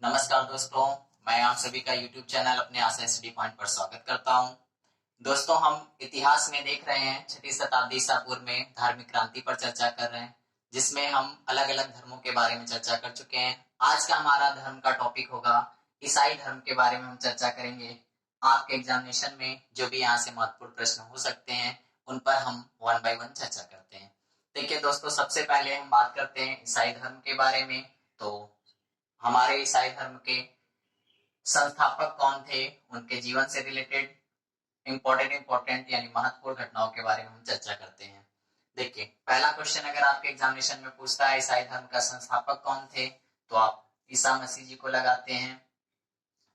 नमस्कार दोस्तों, मैं आप सभी का YouTube चैनल अपने आशा स्टडी पॉइंट पर स्वागत करता हूं। दोस्तों, हम इतिहास में देख रहे हैं 6ठी शताब्दी ईसा पूर्व में धार्मिक क्रांति पर चर्चा कर रहे हैं, जिसमें हम अलग अलग धर्मों के बारे में चर्चा कर चुके हैं। आज का हमारा धर्म का टॉपिक होगा ईसाई धर्म के बारे में हम चर्चा करेंगे। आपके एग्जामिनेशन में जो भी यहाँ से महत्वपूर्ण प्रश्न हो सकते हैं उन पर हम वन बाय वन चर्चा करते हैं। देखिए दोस्तों, सबसे पहले हम बात करते हैं ईसाई धर्म के बारे में। तो हमारे ईसाई धर्म के संस्थापक कौन थे, उनके जीवन से रिलेटेड इंपॉर्टेंट यानी महत्वपूर्ण घटनाओं के बारे में हम चर्चा करते हैं। देखिए, पहला क्वेश्चन अगर आपके एग्जामिनेशन में पूछता है ईसाई धर्म का संस्थापक कौन थे, तो आप ईसा मसीह जी को लगाते हैं,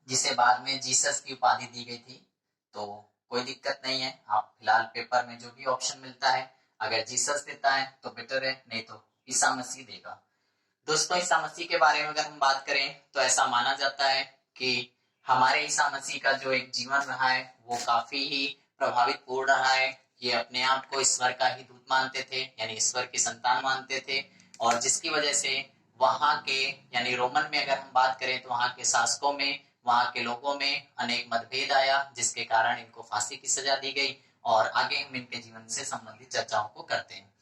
जिसे बाद में जीसस की उपाधि दी गई थी। तो कोई दिक्कत नहीं है, आप फिलहाल पेपर में जो भी ऑप्शन मिलता है अगर जीसस देता है तो बेटर है, नहीं तो ईसा मसीह देगा। दोस्तों, ईसा मसीह के बारे में अगर हम बात करें तो ऐसा माना जाता है कि हमारे ईसा मसीह का जो एक जीवन रहा है वो काफी ही प्रभावित पूर्ण रहा है। ये अपने आप को ईश्वर का ही दूत मानते थे, यानी ईश्वर की संतान मानते थे, और जिसकी वजह से वहां के यानी रोमन में अगर हम बात करें तो वहां के शासकों में, वहां के लोगों में अनेक मतभेद आया, जिसके कारण इनको फांसी की सजा दी गई। और आगे हम इनके जीवन से संबंधित चर्चाओं को करते हैं।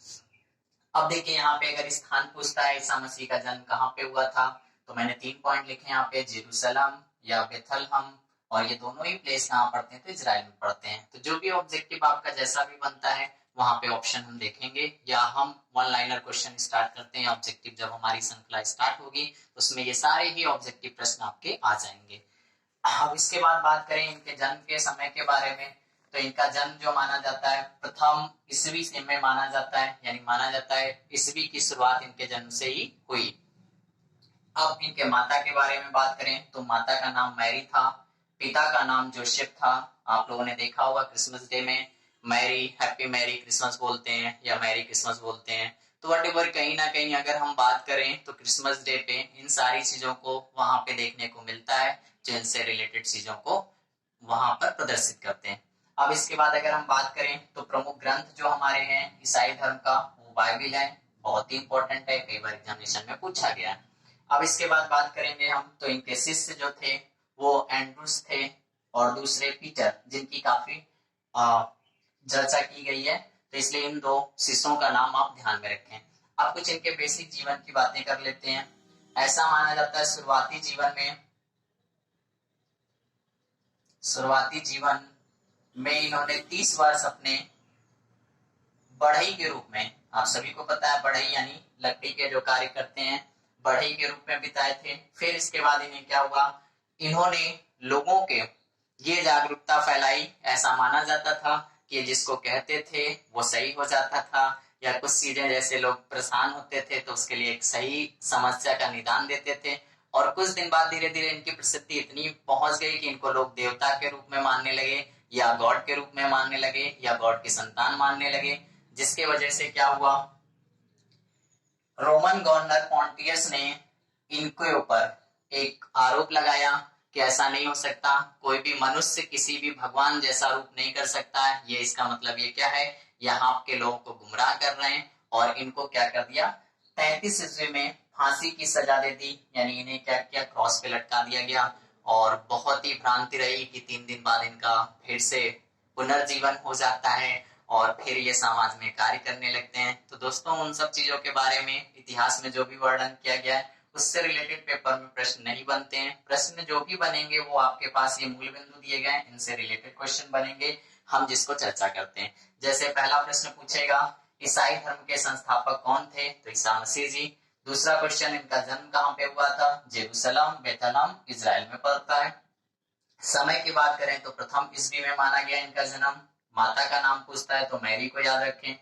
अब देखिए, यहाँ पे अगर स्थान पूछता है ईसा मसीह का जन्म कहाँ पे हुआ था, तो मैंने 3 पॉइंट लिखे यहाँ पे, जेरूसलम या बेथलहम, और ये दोनों ही प्लेस कहाँ पड़ते हैं तो इजराइल में पड़ते हैं। तो जो भी ऑब्जेक्टिव आपका जैसा भी बनता है वहां पे ऑप्शन हम देखेंगे, या हम वन लाइनर क्वेश्चन स्टार्ट करते हैं। ऑब्जेक्टिव जब हमारी श्रृंखला स्टार्ट होगी तो उसमें ये सारे ही ऑब्जेक्टिव प्रश्न आपके आ जाएंगे। अब इसके बाद बात करें इनके जन्म के समय के बारे में, तो इनका जन्म जो माना जाता है प्रथम ईस्वी में माना जाता है, यानी माना जाता है ईस्वी की शुरुआत इनके जन्म से ही हुई। अब इनके माता के बारे में बात करें तो माता का नाम मैरी था, पिता का नाम जोसेफ था। आप लोगों ने देखा होगा क्रिसमस डे में मैरी हैप्पी मैरी क्रिसमस बोलते हैं या मैरी क्रिसमस बोलते हैं। तो वट कहीं ना कहीं अगर हम बात करें तो क्रिसमस डे पे इन सारी चीजों को वहां पे देखने को मिलता है, जो इनसे रिलेटेड चीजों को वहां पर प्रदर्शित करते हैं। अब इसके बाद अगर हम बात करें तो प्रमुख ग्रंथ जो हमारे हैं ईसाई धर्म का वो बाइबिल है, बहुत ही इंपॉर्टेंट है, कई बार एग्जामिनेशन में पूछा गया है। अब इसके बाद बात करेंगे हम तो इनके शिष्य जो थे वो एंड्रूस थे, और दूसरे पीटर, जिनकी काफी चर्चा की गई है, तो इसलिए इन 2 शिष्यों का नाम आप ध्यान में रखें। अब कुछ इनके बेसिक जीवन की बातें कर लेते हैं। ऐसा माना जाता है शुरुआती जीवन में इन्होंने 30 वर्ष अपने बढ़ई के रूप में, आप सभी को पता है बढ़ई यानी लकड़ी के जो कार्य करते हैं, बढ़ई के रूप में बिताए थे। फिर इसके बाद इन्हें क्या हुआ, इन्होंने लोगों के ये जागरूकता फैलाई। ऐसा माना जाता था कि जिसको कहते थे वो सही हो जाता था, या कुछ चीजें जैसे लोग परेशान होते थे तो उसके लिए एक सही समस्या का निदान देते थे। और कुछ दिन बाद धीरे धीरे इनकी प्रसिद्धि इतनी पहुंच गई कि इनको लोग देवता के रूप में मानने लगे, या गॉड के रूप में मानने लगे, या गॉड की संतान मानने लगे। जिसके वजह से क्या हुआ, रोमन गवर्नर पॉन्टियस ने इनके ऊपर एक आरोप लगाया कि ऐसा नहीं हो सकता, कोई भी मनुष्य किसी भी भगवान जैसा रूप नहीं कर सकता है। ये इसका मतलब ये क्या है, यहाँ के लोगों को गुमराह कर रहे हैं। और इनको क्या कर दिया, 33 ईस्वी में फांसी की सजा दे दी, यानी इन्हें क्या किया, क्रॉस पे लटका दिया गया। और बहुत ही भ्रांति रही कि 3 दिन बाद इनका फिर से पुनर्जीवन हो जाता है और फिर ये समाज में कार्य करने लगते हैं। तो दोस्तों, उन सब चीजों के बारे में इतिहास में जो भी वर्णन किया गया है उससे रिलेटेड पेपर में प्रश्न नहीं बनते हैं। प्रश्न जो भी बनेंगे वो आपके पास ये मूल बिंदु दिए गए, इनसे रिलेटेड क्वेश्चन बनेंगे, हम जिसको चर्चा करते हैं। जैसे पहला प्रश्न पूछेगा ईसाई धर्म के संस्थापक कौन थे, तो ईसा मसीह जी। दूसरा क्वेश्चन, इनका जन्म कहाँ पे हुआ था, जेरूसलम बेथलहम इजराइल में पड़ता है। समय की बात करें तो प्रथम ईस्वी में माना गया इनका जन्म। माता का नाम पूछता है तो मैरी को याद रखें,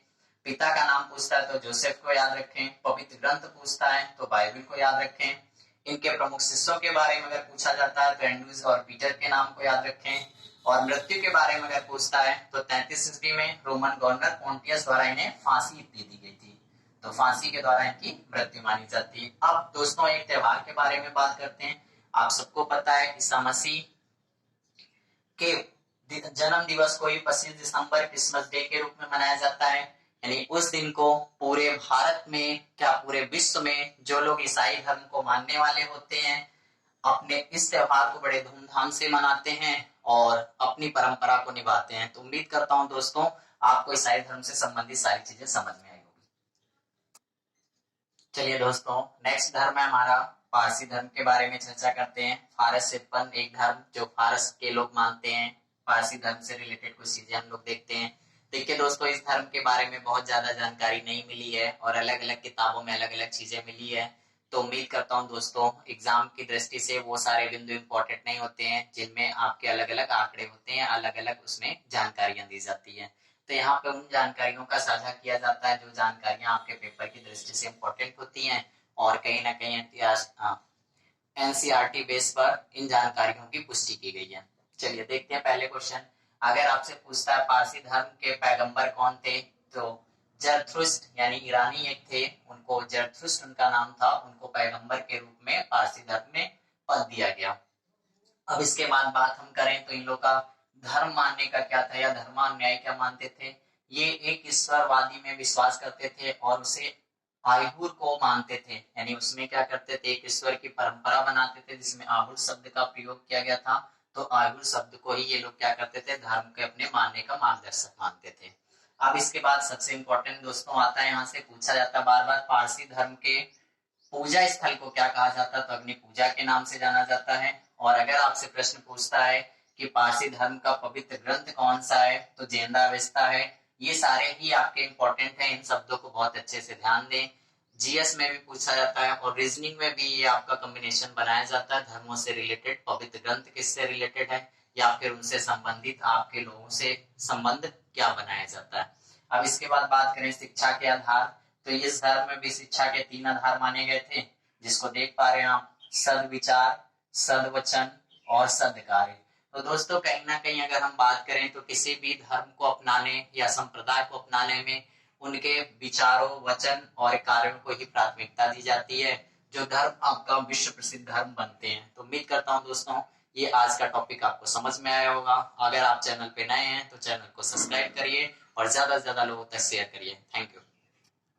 पिता का नाम पूछता है तो जोसेफ को याद रखें, पवित्र ग्रंथ पूछता है तो बाइबल को याद रखें। इनके प्रमुख शिष्यों के बारे में अगर पूछा जाता है तो एंड्रूस और पीटर के नाम को याद रखें। और मृत्यु के बारे में अगर पूछता है तो 33 ईस्वी में रोमन गवर्नर पॉन्टियस द्वारा इन्हें फांसी दे दी गई थी, तो फांसी के द्वारा इनकी मृत्यु मानी जाती है। अब दोस्तों, एक त्योहार के बारे में बात करते हैं। आप सबको पता है ईसा मसीह के जन्म दिवस को ही 25 दिसंबर क्रिसमस डे के रूप में मनाया जाता है। यानी उस दिन को पूरे भारत में, क्या पूरे विश्व में जो लोग ईसाई धर्म को मानने वाले होते हैं, अपने इस त्योहार को बड़े धूमधाम से मनाते हैं और अपनी परंपरा को निभाते हैं। तो उम्मीद करता हूं दोस्तों आपको ईसाई धर्म से संबंधित सारी चीजें समझ में आई होगी। चलिए दोस्तों, नेक्स्ट धर्म है हमारा पारसी धर्म के बारे में चर्चा करते हैं। फारस से उत्पन्न एक धर्म जो फारस के लोग मानते हैं। पारसी धर्म से रिलेटेड कुछ चीजें हम लोग देखते हैं। देखिए दोस्तों, इस धर्म के बारे में बहुत ज्यादा जानकारी नहीं मिली है और अलग अलग किताबों में अलग अलग चीजें मिली है। तो उम्मीद करता हूं दोस्तों एग्जाम की दृष्टि से वो सारे बिंदु इंपॉर्टेंट नहीं होते हैं जिनमें आपके अलग अलग आंकड़े होते हैं, अलग अलग उसमें जानकारियां दी जाती है। तो यहाँ पे उन जानकारियों का साझा किया जाता है जो जानकारियां आपके पेपर की दृष्टि से इंपॉर्टेंट होती हैं और कहीं ना कहीं इतिहास एनसीईआरटी बेस पर इन जानकारियों की पुष्टि की गई है। चलिए देखते हैं पहले क्वेश्चन। अगर आपसे पूछता है पारसी धर्म के पैगंबर कौन थे, तो जरथुस्त्र यानी ईरानी एक थे, उनको जरथुस्त्र उनका नाम था, उनको पैगंबर के रूप में पारसी धर्म में पद दिया गया। अब इसके बाद बात हम करें तो इन लोग का धर्म मानने का क्या था या धर्मान्याय क्या मानते थे। ये एक ईश्वरवादी में विश्वास करते थे और उसे आहुर को मानते थे, यानी उसमें क्या करते थे, एक ईश्वर की परंपरा बनाते थे जिसमें आहुर शब्द का प्रयोग किया गया था। तो आहुर शब्द को ही ये लोग क्या करते थे, धर्म के अपने मानने का मार्गदर्शक मानते थे। अब इसके बाद सबसे इंपॉर्टेंट दोस्तों आता है, यहाँ से पूछा जाता है बार बार, पारसी धर्म के पूजा स्थल को क्या कहा जाता है, तो अग्नि पूजा के नाम से जाना जाता है। और अगर आपसे प्रश्न पूछता है कि पारसी धर्म का पवित्र ग्रंथ कौन सा है, तो जेंदा अवेस्ता है। ये सारे ही आपके इंपॉर्टेंट हैं, इन शब्दों को बहुत अच्छे से ध्यान दें। जीएस में भी पूछा जाता है और रीजनिंग में भी ये आपका कॉम्बिनेशन बनाया जाता है। धर्मों से रिलेटेड पवित्र ग्रंथ किससे रिलेटेड है या फिर उनसे संबंधित आपके लोगों से संबंध क्या बनाया जाता है। अब इसके बाद बात करें शिक्षा के आधार, तो इस धर्म में भी शिक्षा के 3 आधार माने गए थे, जिसको देख पा रहे हैं आप, सद्विचार, सद्वचन और सद्कार्य। तो दोस्तों कहीं ना कहीं अगर हम बात करें तो किसी भी धर्म को अपनाने या संप्रदाय को अपनाने में उनके विचारों, वचन और कार्यों को ही प्राथमिकता दी जाती है, जो धर्म आपका विश्व प्रसिद्ध धर्म बनते हैं। तो उम्मीद करता हूं दोस्तों ये आज का टॉपिक आपको समझ में आया होगा। अगर आप चैनल पे नए हैं तो चैनल को सब्सक्राइब करिए और ज्यादा से ज्यादा लोगों तक शेयर करिए। Thank you.